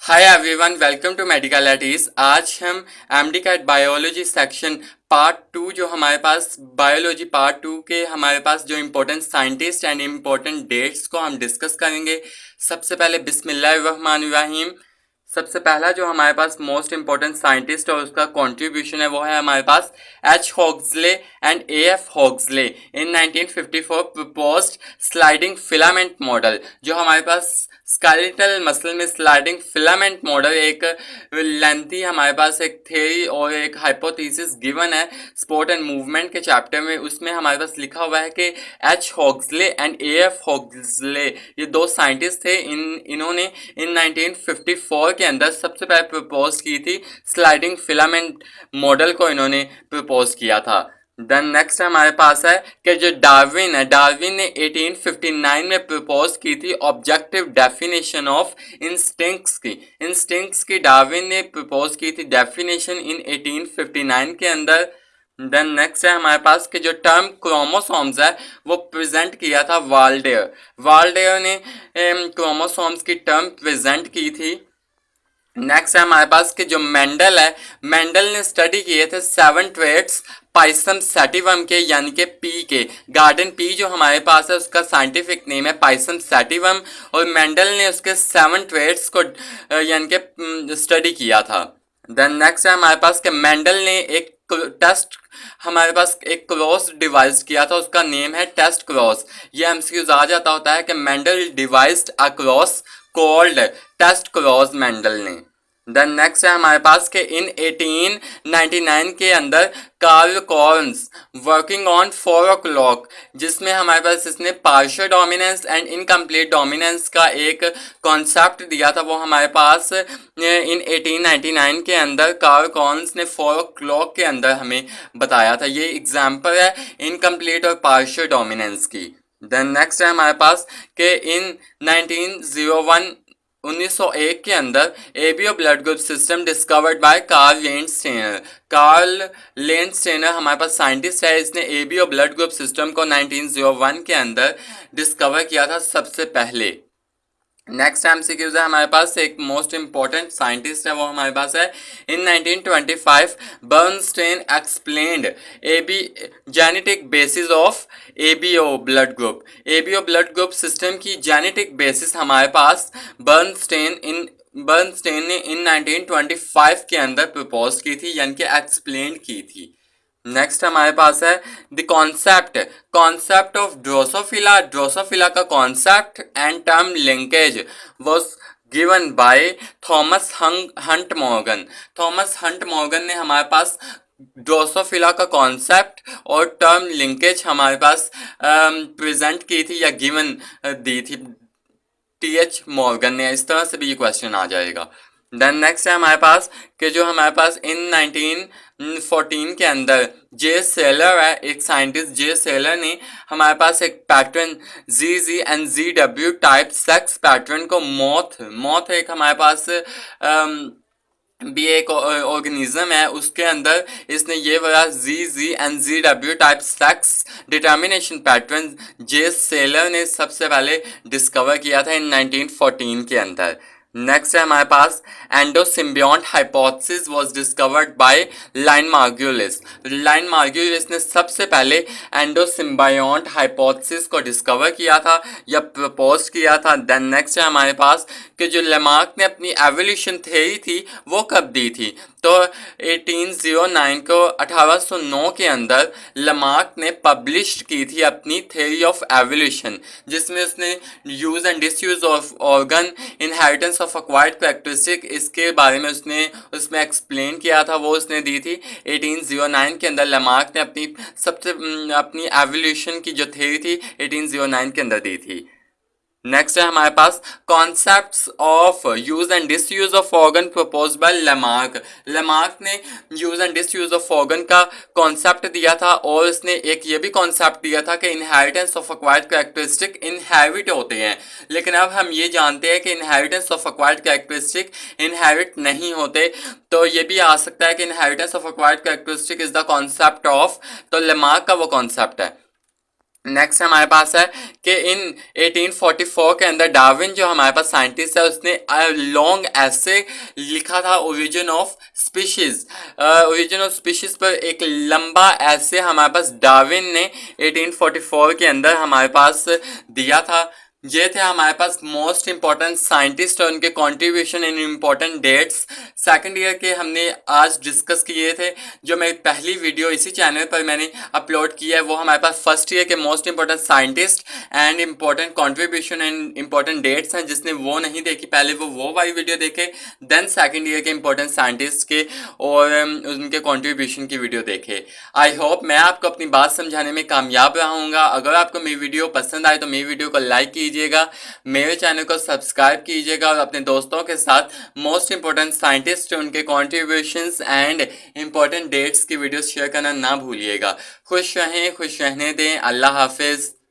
Hi everyone, welcome to medical एटीज। आज हम MD CAT biology section part two जो हमारे पास बायोलॉजी पार्ट टू के हमारे पास जो important scientist and important dates को हम डिस्कस करेंगे। सबसे पहले बिस्मिल्लाहिर्रहमानिर्रहीम। सबसे पहला जो हमारे पास मोस्ट इम्पोर्टेंट साइंटिस्ट और उसका कंट्रीब्यूशन है वो है हमारे पास H Huxley and A F Huxley. In 1954 proposed sliding filament model. जो हमारे पास स्केलेटल मसल में स्लाइडिंग फिलामेंट मॉडल एक लेंथी हमारे पास एक थ्योरी और एक हाइपोथेसिस गिवन है स्पोर्ट एंड मूवमेंट के चैप्टर में। उसमें हमारे पास लिखा हुआ है कि H Huxley and A F Huxley ये दो साइंटिस्ट थे। इन्होंने इन 1954 के अंदर सबसे पहले प्रपोज की थी स्लाइडिंग फिलामेंट मॉडल को इन्होंने प्रपोज किया था। देन नेक्स्ट हमारे पास है कि जो डार्विन है, डार्विन ने 1859 में प्रपोज की थी ऑब्जेक्टिव डेफिनेशन ऑफ इंस्टिंक्ट्स की डार्विन ने प्रपोज की थी डेफिनेशन इन 1859 के अंदर। देन नेक्स्ट है हमारे पास कि जो टर्म क्रोमोसोम्स है वो प्रेजेंट किया था वाल्डेयर। वाल्डेयर ने क्रोमोसोम्स की टर्म प्रेजेंट की थी। नेक्स्ट है हमारे पास कि जो मेंडल है, मेंडल ने स्टडी किए थे 7 ट्रेट्स पाइसम सैटिवम के, यानी कि पी के। गार्डन पी जो हमारे पास है उसका साइंटिफिक नेम है पाइसम सैटिवम, और मेंडल ने उसके 7 ट्रेट्स को यानी कि स्टडी किया था। देन नेक्स्ट है हमारे पास कि मेंडल ने एक टेस्ट हमारे पास एक क्रॉस डिवाइस किया था, उसका नेम है टेस्ट क्रॉस। ये एमसीक्यूज आ जाता होता है कि Mendel devised a cross called test cross Mendel ने। देन नेक्स्ट है हमारे पास के इन 1899 के अंदर Karl corns working on 4 o'clock, जिसमें हमारे पास इसने partial dominance and incomplete dominance का एक कॉन्सेप्ट दिया था। वो हमारे पास इन 1899 के अंदर कार्ल कॉर्न्स ने 4 o'clock के अंदर हमें बताया था। ये एग्जाम्पल है इनकम्प्लीट और पार्शियल डोमिनेंस की। देन नेक्स्ट है हमारे पास कि इन 1901 के अंदर ABO blood group system discovered by Karl Landsteiner. Karl Landsteiner हमारे पास साइंटिस्ट है, इसने एबीओ ब्लड ग्रुप सिस्टम को 1901 के अंदर डिस्कवर किया था सबसे पहले। नेक्स्ट एमसीक्यूज है हमारे पास एक मोस्ट इंपॉर्टेंट साइंटिस्ट है वो हमारे पास है in 1925 Bernstein explained AB genetic basis of ABO blood group. ABO blood group system की जेनेटिक बेसिस हमारे पास बर्नस्टेन ने इन 1925 के अंदर प्रपोज की थी, यानी कि एक्सप्लेन की थी। नेक्स्ट हमारे पास है the concept of Drosophila. Drosophila का concept and term linkage was given by Thomas Hunt Morgan. Thomas Hunt Morgan ने हमारे पास ड्रोसोफिला का कॉन्सेप्ट और टर्म लिंकेज हमारे पास प्रेजेंट की थी या गिवन दी थी टीएच मॉर्गन ने। इस तरह से भी ये क्वेश्चन आ जाएगा। देन नेक्स्ट है हमारे पास कि जो हमारे पास इन 1914 के अंदर जे सेलर है, एक साइंटिस्ट जे सेलर ने हमारे पास एक pattern G and G type sex pattern को मॉथ एक हमारे पास भी एक ऑर्गेनिज्म है, उसके अंदर इसने ये वाला G and G type sex determination pattern J Seiler ने सबसे पहले डिस्कवर किया था इन 1914 के अंदर। नेक्स्ट है हमारे पास endosymbiont hypothesis was discovered by Lynn Margulis. Lynn Margulis ने सबसे पहले एंडोसिम्बायोंट हाइपोथेसिस को डिस्कवर किया था या प्रपोज किया था। देन नेक्स्ट है हमारे पास कि जो लेमार्क ने अपनी एवोल्यूशन थ्योरी थी वो कब दी थी, तो 1809 को 1809 के अंदर लेमार्क ने पब्लिश की थी अपनी थ्योरी ऑफ एवोल्यूशन, जिसमें उसने use and disuse of organ, inheritance of acquired characteristic, इसके बारे में उसने उसमें एक्सप्लेन किया था। वो उसने दी थी 1809 के अंदर। लेमार्क ने अपनी एवोल्यूशन की जो थ्योरी थी 1809 के अंदर दी थी। नेक्स्ट है हमारे पास concepts of use and disuse of organ propose by Lamarck. Lamarck ने use and disuse of organ का कॉन्सेप्ट दिया था, और इसने एक ये भी कॉन्सेप्ट दिया था कि inheritance of acquired characteristic inherit होते हैं। लेकिन अब हम ये जानते हैं कि inheritance of acquired characteristic inherit नहीं होते, तो ये भी आ सकता है कि inheritance of acquired characteristic is the concept of, तो लेमार्क का वो कॉन्सेप्ट है। नेक्स्ट हमारे पास है कि इन 1844 के अंदर डार्विन जो हमारे पास साइंटिस्ट है उसने लॉन्ग ऐसे लिखा था ओरिजिन ऑफ स्पीशीज पर एक लंबा ऐसे हमारे पास डार्विन ने 1844 के अंदर हमारे पास दिया था। ये थे हमारे पास मोस्ट इंपॉर्टेंट साइंटिस्ट और उनके contribution in important dates second year के हमने आज डिस्कस किए थे। जो मेरी पहली वीडियो इसी चैनल पर मैंने अपलोड किया है वो हमारे पास फर्स्ट ईयर के most important scientist and important contribution and important dates हैं। जिसने वो नहीं देखी पहले वो वाली वीडियो देखे, देन सेकंड ईयर के इम्पोर्टेंट साइंटिस्ट के और उनके कंट्रीब्यूशन की वीडियो देखे। आई होप मैं आपको अपनी बात समझाने में कामयाब रहूँगा। अगर आपको मेरी वीडियो पसंद आए तो मेरी वीडियो को लाइक कीजिएगा, मेरे चैनल को सब्सक्राइब कीजिएगा और अपने दोस्तों के साथ मोस्ट इंपॉर्टेंट साइंटिस्ट उनके कॉन्ट्रीब्यूशंस एंड इम्पोर्टेंट डेट्स की वीडियोस शेयर करना ना भूलिएगा। खुश रहें, खुश रहने दें। अल्लाह हाफिज़।